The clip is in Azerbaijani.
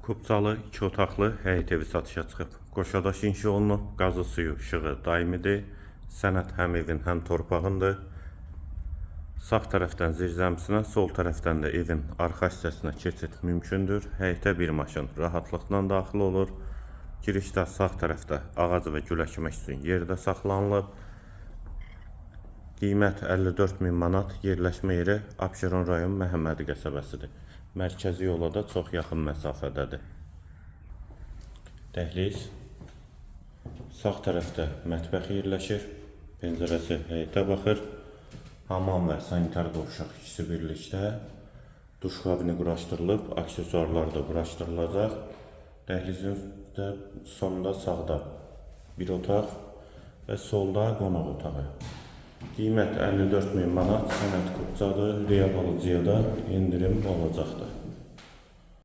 Kupçalı 2 otaqlı həyət evi satışa çıxıb. Qoşadaş inşa olunub, qazı suyu, işığı daimidir. Sənəd həm evin, həm torpağındır. Sağ tərəfdən zirzəmisinə, sol tərəfdən də evin arxa hissəsinə keçid mümkündür. Həyətə bir maşın rahatlıqla daxil olur. Girişdə sağ tərəfdə ağac və gül əkmək üçün yerdə saxlanılıb. Qiymət 54.000 manat, yerləşmə yeri Abşeron rayon Məhəmmədi qəsəbəsidir. Mərkəzi yola da çox yaxın məsafədədir. Dəhliz. Sağ tərəfdə mətbəx yerləşir. Pəncərəsi həyətə baxır. Hamam və sanitar qovşaq ikisi birlikdə. Duş kabini quraşdırılıb, aksesuarlar da quraşdırılacaq. Dəhlizin sonunda sağda bir otaq və solda qonaq otağı. Qiymət 54.000 manat, sənəd Kupçadır, real alıcıya da indirim olacaqdır.